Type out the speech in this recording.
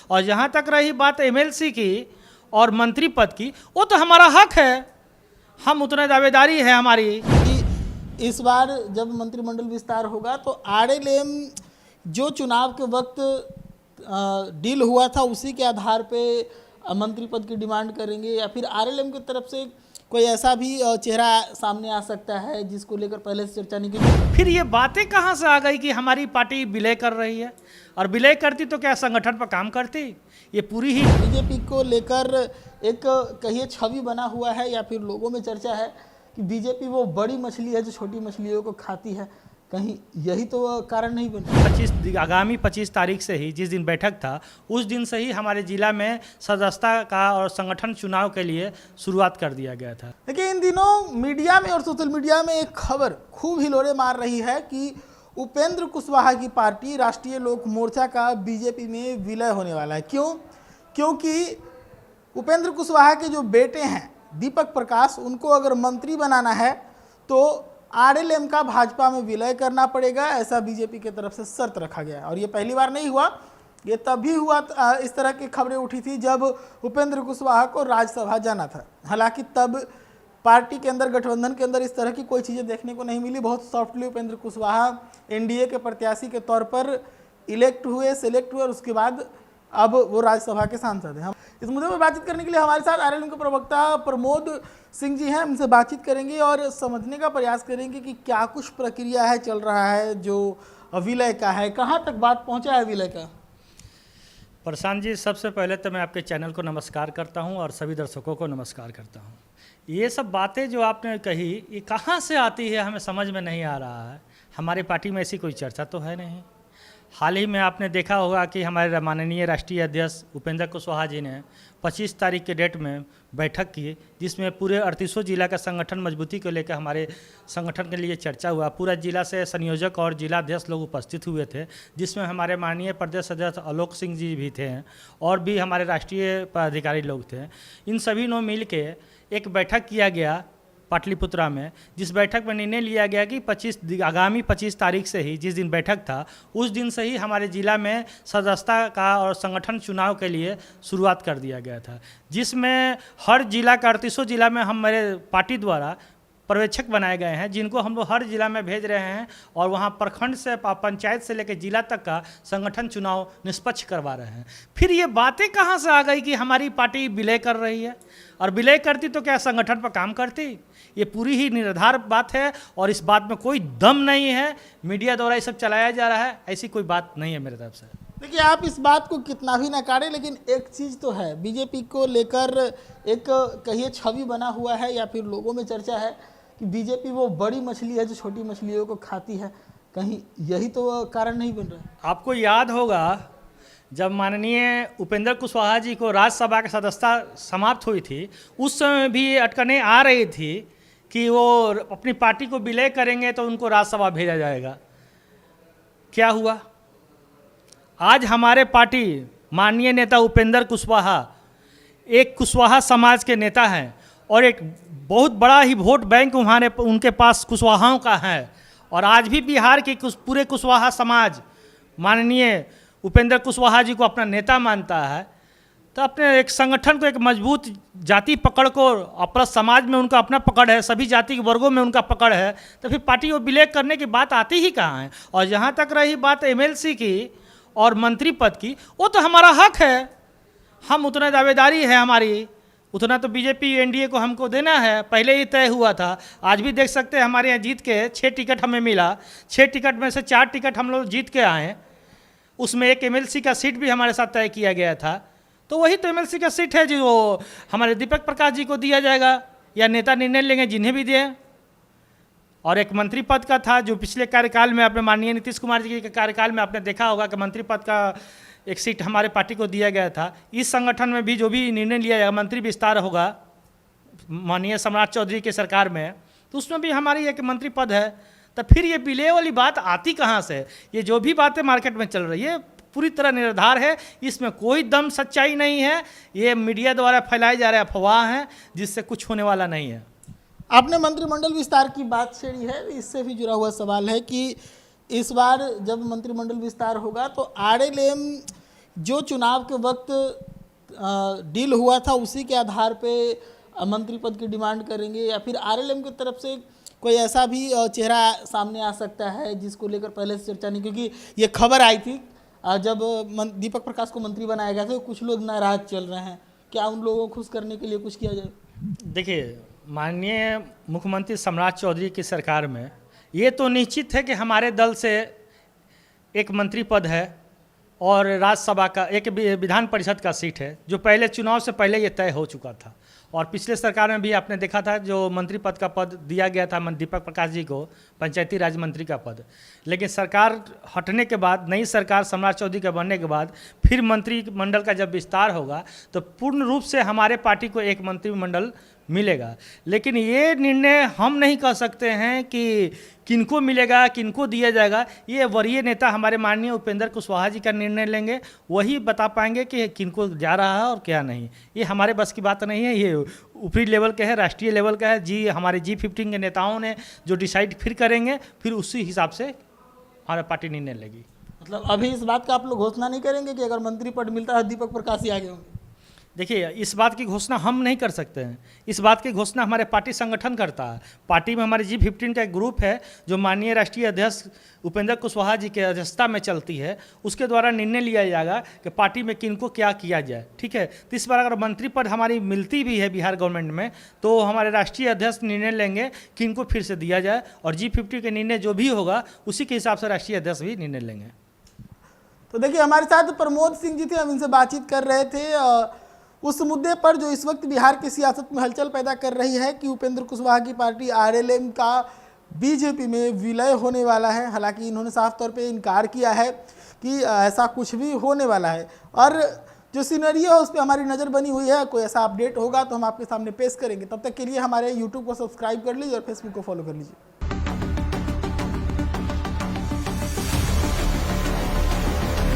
और जहाँ तक रही बात एमएलसी की और मंत्री पद की, वो तो हमारा हक है, हम उतना दावेदारी है हमारी कि इस बार जब मंत्रिमंडल विस्तार होगा तो आरएलएम जो चुनाव के वक्त डील हुआ था उसी के आधार पे मंत्री पद की डिमांड करेंगे, या फिर आरएलएम की तरफ से कोई ऐसा भी चेहरा सामने आ सकता है जिसको लेकर पहले से चर्चा नहीं की? फिर ये बातें कहाँ से आ गई कि हमारी पार्टी विलय कर रही है? और विलय करती तो क्या संगठन पर काम करती? ये पूरी ही बीजेपी को लेकर एक कहिए छवि बना हुआ है, या फिर लोगों में चर्चा है कि बीजेपी वो बड़ी मछली है जो छोटी मछलियों को खाती है, कहीं यही तो कारण नहीं बन रहा? आगामी 25 तारीख से ही जिस दिन बैठक था उस दिन से ही हमारे जिला में सदस्यता का और संगठन चुनाव के लिए शुरुआत कर दिया गया था। देखिए, इन दिनों मीडिया में और सोशल मीडिया में एक खबर खूब हिलोरे मार रही है कि उपेंद्र कुशवाहा की पार्टी राष्ट्रीय लोक मोर्चा का बीजेपी में विलय होने वाला है। क्यों? क्योंकि उपेंद्र कुशवाहा के जो बेटे हैं दीपक प्रकाश, उनको अगर मंत्री बनाना है तो आरएलएम का भाजपा में विलय करना पड़ेगा, ऐसा बीजेपी की तरफ से शर्त रखा गया है। और ये पहली बार नहीं हुआ, ये तब भी हुआ इस तरह की खबरें उठी थी जब उपेंद्र कुशवाहा को राज्यसभा जाना था। हालांकि तब पार्टी के अंदर, गठबंधन के अंदर इस तरह की कोई चीज़ें देखने को नहीं मिली। बहुत सॉफ्टली उपेंद्र कुशवाहा एनडीए के प्रत्याशी के तौर पर इलेक्ट हुए, सेलेक्ट हुए, और उसके बाद अब वो राज्यसभा के सांसद हैं। हम इस मुद्दे पर बातचीत करने के लिए हमारे साथ आरएलएम के प्रवक्ता प्रमोद सिंह जी हैं, उनसे बातचीत करेंगे और समझने का प्रयास करेंगे कि क्या कुछ प्रक्रिया है, चल रहा है जो विलय का है, कहाँ तक बात पहुँचा है विलय का। प्रशांत जी, सबसे पहले तो मैं आपके चैनल को नमस्कार करता हूं और सभी दर्शकों को नमस्कार करता हूं। ये सब बातें जो आपने कही ये कहाँ से आती है हमें समझ में नहीं आ रहा है। हमारी पार्टी में ऐसी कोई चर्चा तो है नहीं। हाल ही में आपने देखा होगा कि हमारे माननीय राष्ट्रीय अध्यक्ष उपेंद्र कुशवाहा जी ने 25 तारीख के डेट में बैठक की, जिसमें पूरे 38 जिला का संगठन मजबूती को लेकर हमारे संगठन के लिए चर्चा हुआ। पूरा जिला से संयोजक और जिला अध्यक्ष लोग उपस्थित हुए थे, जिसमें हमारे माननीय प्रदेश अध्यक्ष आलोक सिंह जी भी थे और भी हमारे राष्ट्रीय पदाधिकारी लोग थे। इन सभी ने मिल के एक बैठक किया गया पाटलिपुत्रा में, जिस बैठक में निर्णय लिया गया कि आगामी 25 तारीख से ही जिस दिन बैठक था उस दिन से ही हमारे जिला में सदस्यता का और संगठन चुनाव के लिए शुरुआत कर दिया गया था, जिसमें हर जिला का 38 जिला में हम मेरे पार्टी द्वारा पर्यवेक्षक बनाए गए हैं, जिनको हम लोग हर जिला में भेज रहे हैं और वहाँ प्रखंड से पंचायत से लेकर जिला तक का संगठन चुनाव निष्पक्ष करवा रहे हैं। फिर ये बातें कहाँ से आ गई कि हमारी पार्टी विलय कर रही है? और विलय करती तो क्या संगठन पर काम करती? ये पूरी ही निराधार बात है और इस बात में कोई दम नहीं है। मीडिया द्वारा ये सब चलाया जा रहा है, ऐसी कोई बात नहीं है मेरे तरफ से। देखिए, आप इस बात को कितना भी नकारें, लेकिन एक चीज़ तो है, बीजेपी को लेकर एक कहिए छवि बना हुआ है, या फिर लोगों में चर्चा है कि बीजेपी वो बड़ी मछली है जो छोटी मछलियों को खाती है, कहीं यही तो कारण नहीं बन रहा? आपको याद होगा जब माननीय उपेंद्र कुशवाहा जी को राज्यसभा की सदस्यता समाप्त हुई थी, उस समय भी अटकनें आ रही थी कि वो अपनी पार्टी को विलय करेंगे तो उनको राज्यसभा भेजा जाएगा। क्या हुआ? आज हमारे पार्टी माननीय नेता उपेंद्र कुशवाहा एक कुशवाहा समाज के नेता हैं और एक बहुत बड़ा ही वोट बैंक उनके पास कुशवाहाओं का है। और आज भी बिहार के पूरे कुशवाहा समाज माननीय उपेंद्र कुशवाहा जी को अपना नेता मानता है। तो अपने एक संगठन को, एक मजबूत जाति पकड़ को, अपना समाज में उनका अपना पकड़ है, सभी जाति के वर्गों में उनका पकड़ है, तो फिर पार्टी को विलय करने की बात आती ही कहाँ है? और जहाँ तक रही बात एमएलसी की और मंत्री पद की, वो तो हमारा हक है, हम उतना दावेदारी है हमारी, उतना तो बीजेपी एनडीए को हमको देना है, पहले ही तय हुआ था। आज भी देख सकते हैं हमारे यहाँ जीत के 6 टिकट हमें मिला, 6 टिकट में से 4 टिकट हम लोग जीत के आए, उसमें एक एमएलसी का सीट भी हमारे साथ तय किया गया था। तो वही तो एमएलसी का सीट है जो हमारे दीपक प्रकाश जी को दिया जाएगा, या नेता निर्णय लेंगे जिन्हें भी दिए। और एक मंत्री पद का था जो पिछले कार्यकाल में अपने माननीय नीतीश कुमार जी के कार्यकाल में आपने देखा होगा कि मंत्री पद का एक सीट हमारे पार्टी को दिया गया था। इस संगठन में भी जो भी निर्णय लिया जाएगा, मंत्री विस्तार होगा माननीय सम्राट चौधरी के सरकार में, तो उसमें भी हमारी एक मंत्री पद है। तो फिर ये विलय वाली बात आती कहाँ से? ये जो भी बातें मार्केट में चल रही है पूरी तरह निराधार है, इसमें कोई दम सच्चाई नहीं है। ये मीडिया द्वारा फैलाए जा रहे अफवाह हैं जिससे कुछ होने वाला नहीं है। आपने मंत्रिमंडल विस्तार की बात छेड़ी है, इससे भी जुड़ा हुआ सवाल है कि इस बार जब मंत्रिमंडल विस्तार होगा तो आरएलएम जो चुनाव के वक्त डील हुआ था उसी के आधार पे मंत्री पद की डिमांड करेंगे, या फिर आरएलएम की तरफ से कोई ऐसा भी चेहरा सामने आ सकता है जिसको लेकर पहले से चर्चा नहीं, क्योंकि ये खबर आई थी जब दीपक प्रकाश को मंत्री बनाया गया था तो कुछ लोग नाराज चल रहे हैं, क्या उन लोगों को खुश करने के लिए कुछ किया जाए? देखिए, माननीय मुख्यमंत्री सम्राट चौधरी की सरकार में ये तो निश्चित है कि हमारे दल से एक मंत्री पद है और राज्यसभा का एक विधान परिषद का सीट है, जो पहले चुनाव से पहले ये तय हो चुका था। और पिछले सरकार में भी आपने देखा था जो मंत्री पद का पद दिया गया था दीपक प्रकाश जी को, पंचायती राज मंत्री का पद। लेकिन सरकार हटने के बाद, नई सरकार सम्राट चौधरी के बनने के बाद फिर मंत्रिमंडल का जब विस्तार होगा तो पूर्ण रूप से हमारे पार्टी को एक मंत्रिमंडल मिलेगा। लेकिन ये निर्णय हम नहीं कर सकते हैं कि किनको मिलेगा, किनको दिया जाएगा। ये वरीय नेता हमारे माननीय उपेंद्र कुशवाहा जी का निर्णय लेंगे, वही बता पाएंगे कि किनको जा रहा है और क्या नहीं। ये हमारे बस की बात नहीं है, ये ऊपरी लेवल का है, राष्ट्रीय लेवल का है। जी, हमारे G15 के नेताओं ने जो डिसाइड फिर करेंगे, फिर उसी हिसाब से हमारा पार्टी निर्णय लेगी। मतलब अभी इस बात का आप लोग घोषणा नहीं करेंगे कि अगर मंत्री पद मिलता है दीपक प्रकाश ही आगे होंगे? देखिए, इस बात की घोषणा हम नहीं कर सकते हैं, इस बात की घोषणा हमारे पार्टी संगठन करता है। पार्टी में हमारे G15 का एक ग्रुप है जो माननीय राष्ट्रीय अध्यक्ष उपेंद्र कुशवाहा जी के अध्यक्षता में चलती है, उसके द्वारा निर्णय लिया जाएगा कि पार्टी में किनको क्या किया जाए। ठीक है, तो इस बार अगर मंत्री पद हमारी मिलती भी है बिहार गवर्नमेंट में तो हमारे राष्ट्रीय अध्यक्ष निर्णय लेंगे किनको फिर से दिया जाए, और G15 के निर्णय जो भी होगा उसी के हिसाब से राष्ट्रीय अध्यक्ष भी निर्णय लेंगे। तो देखिए, हमारे साथ प्रमोद सिंह जी थे, हम इनसे बातचीत कर रहे थे उस मुद्दे पर जो इस वक्त बिहार की सियासत में हलचल पैदा कर रही है कि उपेंद्र कुशवाहा की पार्टी आरएलएम का बीजेपी में विलय होने वाला है। हालांकि इन्होंने साफ तौर पे इनकार किया है कि ऐसा कुछ भी होने वाला है, और जो सिनेरियो है उस पर हमारी नज़र बनी हुई है। कोई ऐसा अपडेट होगा तो हम आपके सामने पेश करेंगे। तब तक के लिए हमारे यूट्यूब को सब्सक्राइब कर लीजिए और फेसबुक को फॉलो कर लीजिए।